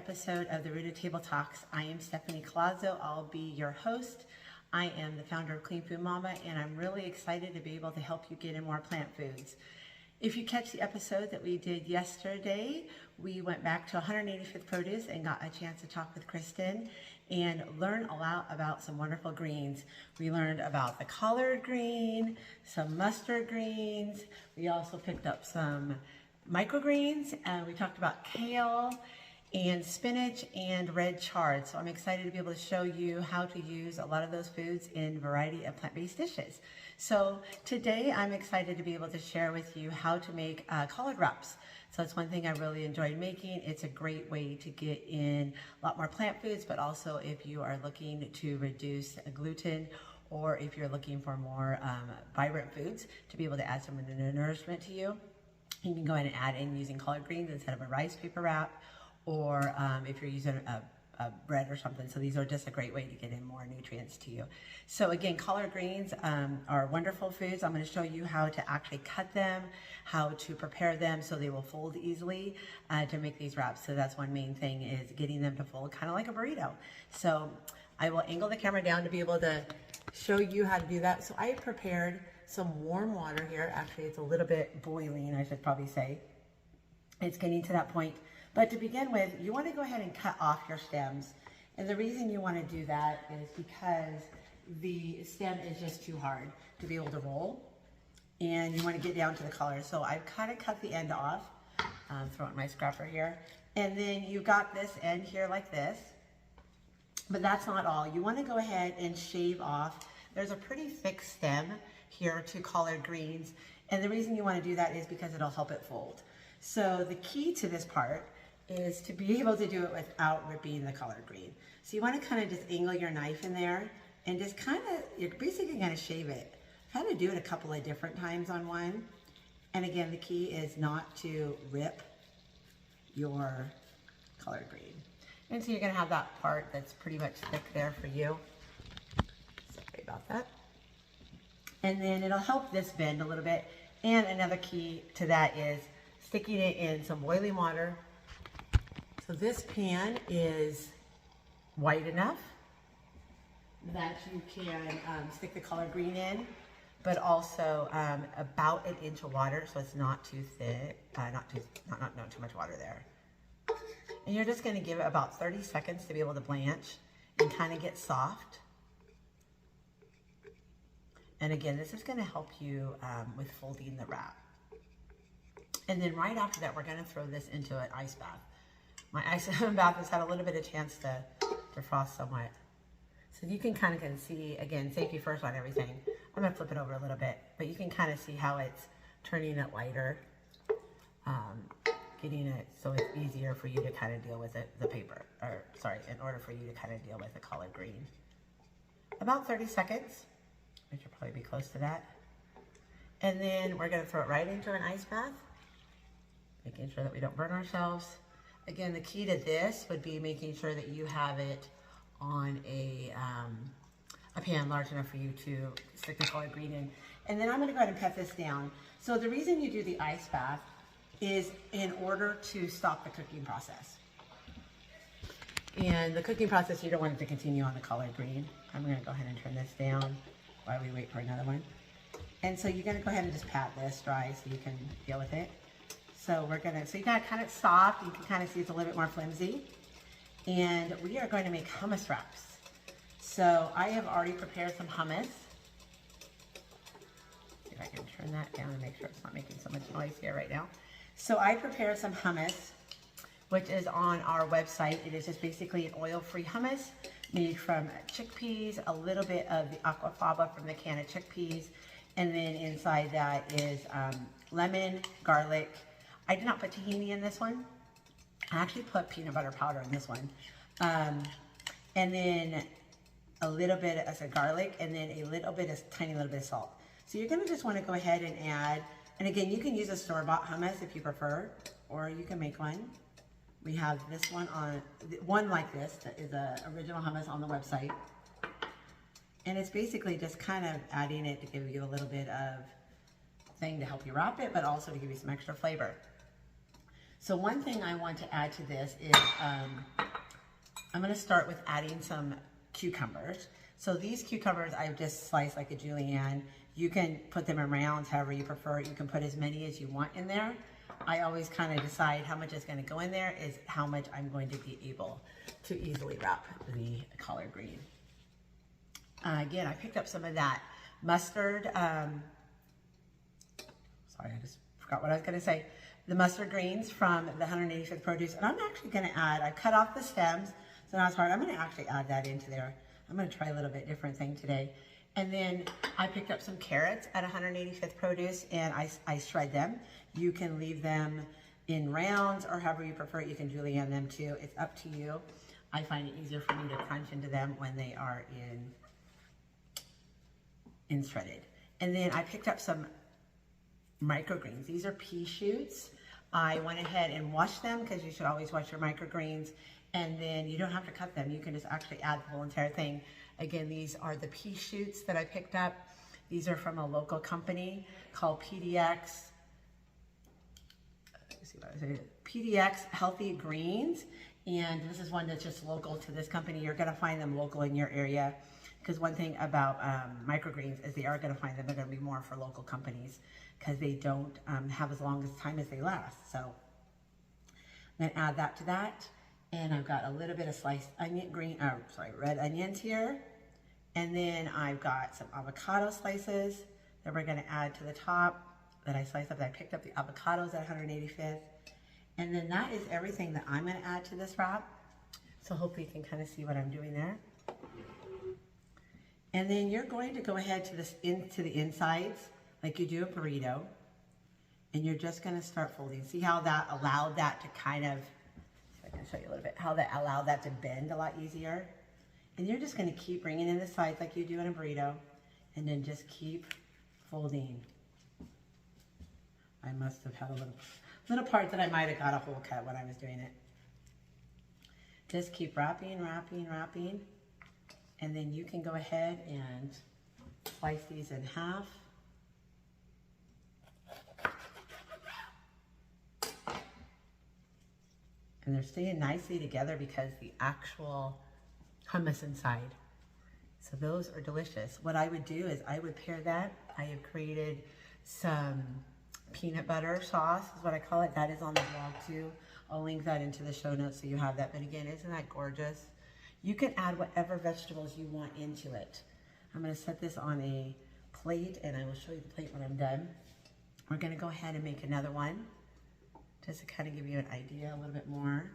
episode of the Rooted Table Talks. I am Stephanie Colazzo. I'll be your host. I am the founder of Clean Food Mama, and I'm really excited to be able to help you get in more plant foods. If you catch the episode that we did yesterday, we went back to 185th Produce and got a chance to talk with Kristen and learn a lot about some wonderful greens. We learned about the collard green, some mustard greens. We also picked up some microgreens, and we talked about kale and spinach and red chard. So I'm excited to be able to show you how to use a lot of those foods in a variety of plant-based dishes. So today I'm excited to be able to share with you how to make collard wraps. So it's one thing I really enjoyed making. It's a great way to get in a lot more plant foods, but also if you are looking to reduce gluten, or if you're looking for more vibrant foods to be able to add some nourishment to you, you can go ahead and add in using collard greens instead of a rice paper wrap, or if you're using a bread or something. So these are just a great way to get in more nutrients to you. So again, collard greens are wonderful foods. I'm going to show you how to actually cut them, how to prepare them so they will fold easily to make these wraps. So that's one main thing, is getting them to fold kind of like a burrito. So I will angle the camera down to be able to show you how to do that. So I prepared some warm water here. Actually, it's a little bit boiling, I should probably say. It's getting to that point. But to begin with, you want to go ahead and cut off your stems. And the reason you want to do that is because the stem is just too hard to be able to roll. And you want to get down to the collar. So I've kind of cut the end off. Throw it in my scraper here. And then you got this end here like this. But that's not all. You want to go ahead and shave off. There's a pretty thick stem here to collard greens. And the reason you want to do that is because it'll help it fold. So the key to this part is to be able to do it without ripping the collard green. So you want to kind of just angle your knife in there and just kind of, you're basically going to shave it. I've had to do it a couple of different times on one. And again, the key is not to rip your collard green. And so you're going to have that part that's pretty much thick there for you. Sorry about that. And then it'll help this bend a little bit. And another key to that is sticking it in some boiling water. So this pan is wide enough that you can stick the collard green in, but also about an inch of water, so it's not too thick, not too much water there. And you're just going to give it about 30 seconds to be able to blanch and kind of get soft. And again, this is going to help you with folding the wrap. And then right after that, we're going to throw this into an ice bath. My ice bath has had a little bit of chance to frost somewhat. So you can kind of see, again, safety first on everything. I'm going to flip it over a little bit, but you can kind of see how it's turning it lighter, getting it so it's easier for you to kind of deal with it, in order for you to kind of deal with the collard green. About 30 seconds, which will probably be close to that. And then we're going to throw it right into an ice bath, making sure that we don't burn ourselves. Again, the key to this would be making sure that you have it on a pan large enough for you to stick the collard green in. And then I'm going to go ahead and pat this down. So the reason you do the ice bath is in order to stop the cooking process. And the cooking process, you don't want it to continue on the collard green. I'm going to go ahead and turn this down while we wait for another one. And so you're going to go ahead and just pat this dry so you can deal with it. So so you got it kind of soft. You can kind of see it's a little bit more flimsy. And we are going to make hummus wraps. So I have already prepared some hummus. See if I can turn that down and make sure it's not making so much noise here right now. So I prepared some hummus, which is on our website. It is just basically an oil-free hummus made from chickpeas, a little bit of the aquafaba from the can of chickpeas, and then inside that is lemon, garlic. I did not put tahini in this one. I actually put peanut butter powder in this one. And then a little bit of garlic, and then tiny little bit of salt. So you're gonna just wanna go ahead and add, and again, you can use a store-bought hummus if you prefer, or you can make one. We have this one like this, that is a original hummus on the website. And it's basically just kind of adding it to give you a little bit of thing to help you wrap it, but also to give you some extra flavor. So one thing I want to add to this is I'm going to start with adding some cucumbers. So these cucumbers I've just sliced like a julienne. You can put them in rounds however you prefer. You can put as many as you want in there. I always kind of decide how much is going to go in there is how much I'm going to be able to easily wrap the collard green. Again, I picked up some of that mustard. Sorry, I just forgot what I was going to say. The mustard greens from the 185th Produce. And I'm actually going to add, I cut off the stems, so now it's hard. I'm going to actually add that into there. I'm going to try a little bit different thing today. And then I picked up some carrots at 185th Produce, and I shred them. You can leave them in rounds or however you prefer. You can julienne them too. It's up to you. I find it easier for me to crunch into them when they are in shredded. And then I picked up some microgreens. These are pea shoots. I went ahead and washed them because you should always wash your microgreens. And then you don't have to cut them. You can just actually add the whole entire thing. Again, these are the pea shoots that I picked up. These are from a local company called PDX. Let's see what I say. PDX Healthy Greens. And this is one that's just local to this company. You're going to find them local in your area. Because one thing about microgreens is they are going to find them. They're going to be more for local companies because they don't have as long as time as they last. So I'm going to add that to that. And I've got a little bit of sliced onion, red onions here. And then I've got some avocado slices that we're going to add to the top that I sliced up. I picked up the avocados at 185th. And then that is everything that I'm going to add to this wrap. So hopefully you can kind of see what I'm doing there. And then you're going to go ahead to the insides like you do a burrito. And you're just going to start folding. See how that allowed that to kind of, I can show you a little bit, how that allowed that to bend a lot easier. And you're just going to keep bringing in the sides like you do in a burrito. And then just keep folding. I must have had a little part that I might have got a hole cut when I was doing it. Just keep wrapping, wrapping, wrapping. And then you can go ahead and slice these in half. And they're staying nicely together because the actual hummus inside. So those are delicious. What I would do is I would pair that. I have created some peanut butter sauce is what I call it. That is on the blog too. I'll link that into the show notes so you have that. But again, isn't that gorgeous? You can add whatever vegetables you want into it. I'm going to set this on a plate and I will show you the plate when I'm done. We're going to go ahead and make another one just to kind of give you an idea a little bit more.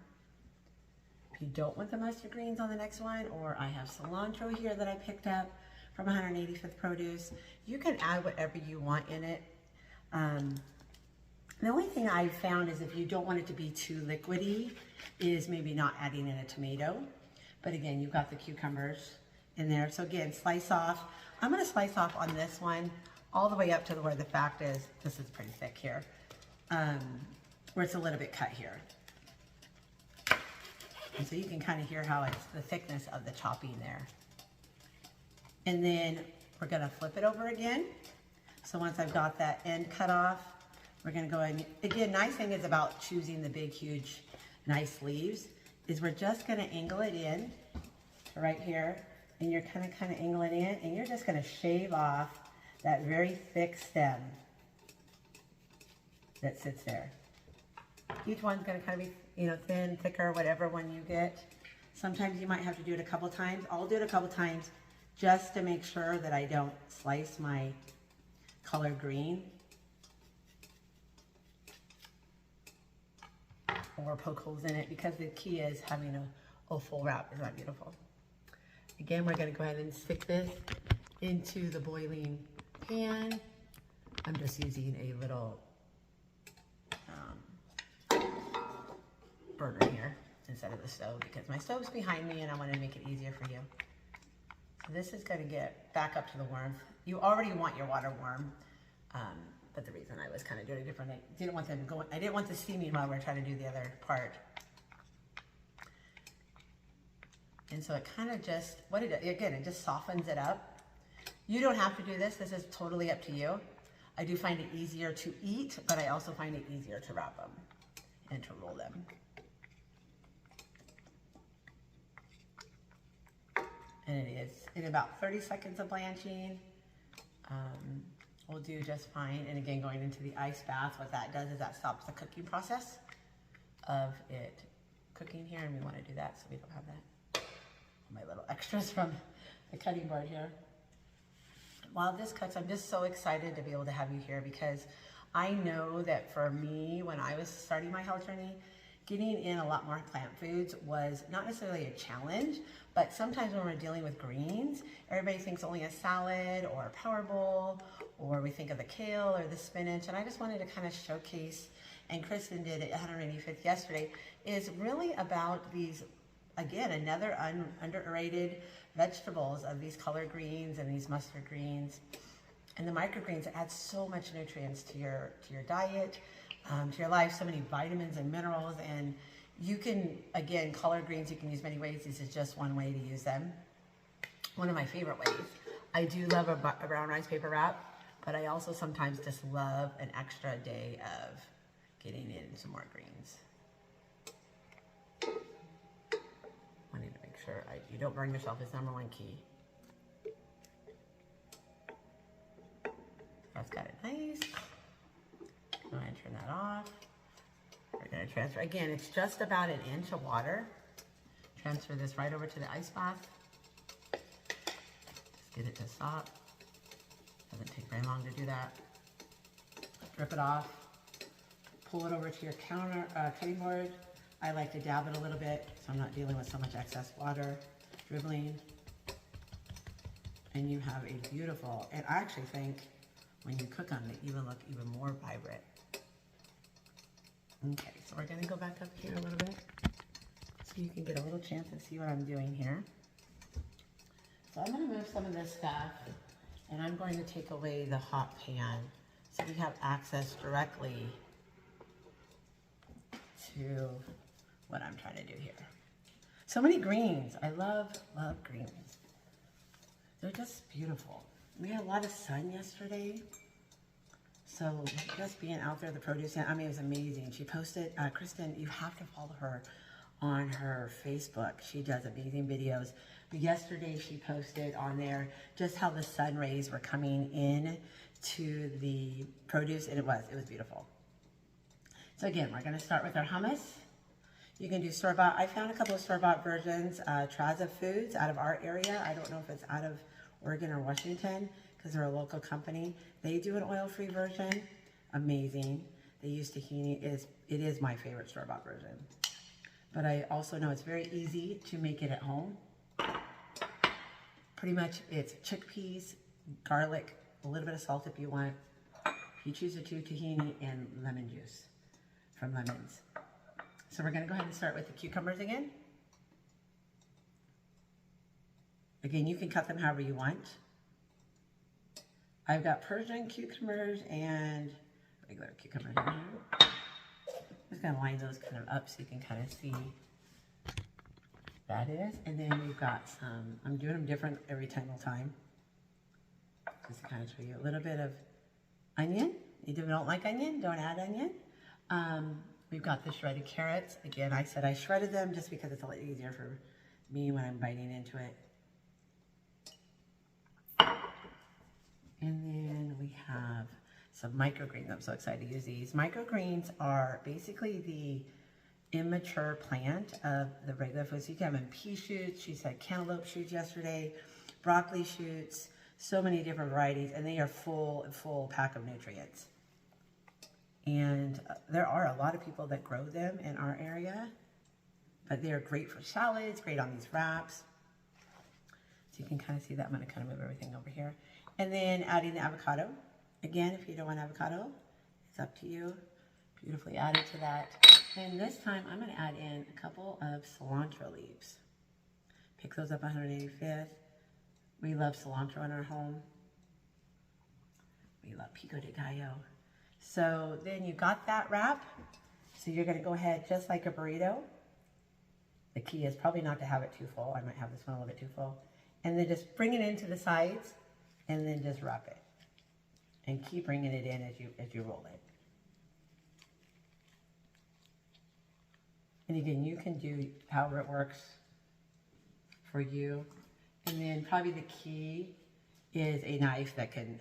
If you don't want the mustard greens on the next one, or I have cilantro here that I picked up from 185th Produce, you can add whatever you want in it. The only thing I've found is if you don't want it to be too liquidy is maybe not adding in a tomato. But again, you've got the cucumbers in there. So again, slice off. I'm going to slice off on this one all the way up to where the fact is, this is pretty thick here, where it's a little bit cut here. And so you can kind of hear how it's the thickness of the chopping there. And then we're going to flip it over again. So once I've got that end cut off, we're going to go in. Again, nice thing is about choosing the big, huge, nice leaves is we're just going to angle it in right here. And you're kind of angle it in. And you're just going to shave off that very thick stem that sits there. Each one's going to kind of be, thin, thicker, whatever one you get. Sometimes you might have to do it a couple times. I'll do it a couple times just to make sure that I don't slice my collard green or poke holes in it, because the key is having a full wrap. Isn't that beautiful? Again, we're going to go ahead and stick this into the boiling pan. I'm just using a little burner here instead of the stove because my stove's behind me and I want to make it easier for you. So this is going to get back up to the warmth. You already want your water warm, but the reason I was kind of doing it different, I didn't want the steaming while we're trying to do the other part. And so it kind of just, it just softens it up. You don't have to do this. This is totally up to you. I do find it easier to eat, but I also find it easier to wrap them. and to roll them. And it is in about 30 seconds of blanching. Will do just fine. And again, going into the ice bath, what that does is that stops the cooking process of it cooking here, and we want to do that so we don't have that. My little extras from the cutting board here. While this cooks, I'm just so excited to be able to have you here, because I know that for me, when I was starting my health journey, getting in a lot more plant foods was not necessarily a challenge, but sometimes when we're dealing with greens, everybody thinks only a salad or a power bowl, or we think of the kale or the spinach. And I just wanted to kind of showcase, and Kristen did it at 185th yesterday, is really about these, again, another underrated vegetables of these collard greens and these mustard greens. And the microgreens add so much nutrients to your diet, to your life, so many vitamins and minerals. And you can, again, collard greens, you can use many ways. This is just one way to use them. One of my favorite ways. I do love a brown rice paper wrap, but I also sometimes just love an extra day of getting in some more greens. I need to make sure you don't burn yourself is number one key. That's got it nice. Go ahead and turn that off. We're going to transfer. Again, it's just about an inch of water. Transfer this right over to the ice bath. Just get it to stop. Doesn't take very long to do that. Drip it off. Pull it over to your cutting board. I like to dab it a little bit so I'm not dealing with so much excess water dribbling. And you have a beautiful, and I actually think when you cook on it, even look even more vibrant. Okay, so we're gonna go back up here a little bit so you can get a little chance and see what I'm doing here. So I'm gonna move some of this stuff, and I'm going to take away the hot pan so we have access directly to what I'm trying to do here. So many greens. I love greens. They're just beautiful. We had a lot of sun yesterday. So just being out there, the produce, I mean, it was amazing. She posted, Kristen, you have to follow her on her Facebook. She does amazing videos. But yesterday she posted on there just how the sun rays were coming in to the produce, and it was beautiful. So again, we're gonna start with our hummus. You can do store-bought. I found a couple of store-bought versions. Traza Foods out of our area. I don't know if it's out of Oregon or Washington because they're a local company. They do an oil-free version. Amazing. They use tahini. It is my favorite store-bought version. But I also know it's very easy to make it at home. Pretty much it's chickpeas, garlic, a little bit of salt if you want. If you choose to do tahini, and lemon juice from lemons. So we're gonna go ahead and start with the cucumbers again. Again, you can cut them however you want. I've got Persian cucumbers and regular cucumbers in here. I'm just gonna line those kind of up so you can kind of see that is. And then we've got some, I'm doing them different every single time. Just to kind of show you a little bit of onion. If you don't like onion, don't add onion. We've got the shredded carrots. Again, I said I shredded them just because it's a lot easier for me when I'm biting into it. And then we have some microgreens. I'm so excited to use these. Microgreens are basically the immature plant of the regular food. So you can have them in pea shoots. She said cantaloupe shoots yesterday, broccoli shoots, so many different varieties, and they are full pack of nutrients. And there are a lot of people that grow them in our area, but they're great for salads, great on these wraps. So you can kind of see that. I'm going to kind of move everything over here. And then adding the avocado. Again, if you don't want avocado, it's up to you. Beautifully added to that. And this time I'm going to add in a couple of cilantro leaves. Pick those up 185th. We love cilantro in our home. We love pico de gallo. So then you got that wrap. So you're going to go ahead just like a burrito. The key is probably not to have it too full. I might have this one a little bit too full. And then just bring it into the sides and then just wrap it. And keep bringing it in as you roll it. And again, you can do however it works for you. And then probably the key is a knife that can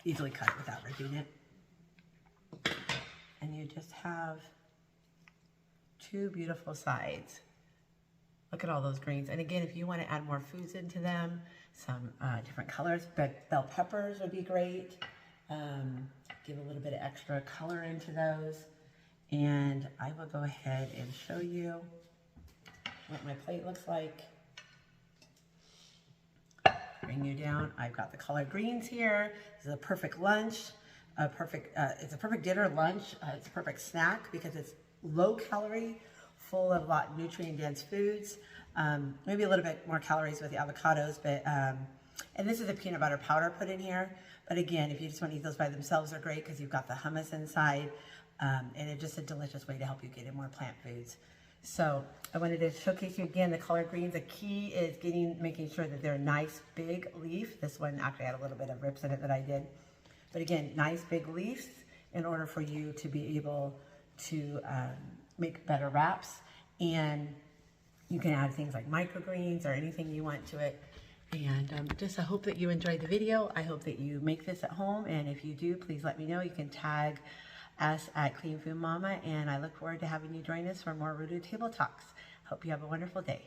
easily cut it without ripping it. And you just have two beautiful sides. Look at all those greens. And again, if you want to add more foods into them, some different colors, but bell peppers would be great. Give a little bit of extra color into those. And I will go ahead and show you what my plate looks like. Bring you down. I've got the collard greens here. This is a perfect lunch. It's a perfect dinner, lunch. It's a perfect snack because it's low calorie, full of a lot of nutrient dense foods. Maybe a little bit more calories with the avocados, but and this is a peanut butter powder put in here. But again, if you just want to eat those by themselves, they're great because you've got the hummus inside, and it's just a delicious way to help you get in more plant foods. So I wanted to showcase you again the collard greens. The key is making sure that they're a nice big leaf. This one actually had a little bit of rips in it that I did. But again, nice big leaves in order for you to be able to make better wraps. And you can add things like microgreens or anything you want to it. And I hope that you enjoyed the video. I hope that you make this at home. And if you do, please let me know. You can tag us at Clean Food Mama. And I look forward to having you join us for more Rooted Table Talks. Hope you have a wonderful day.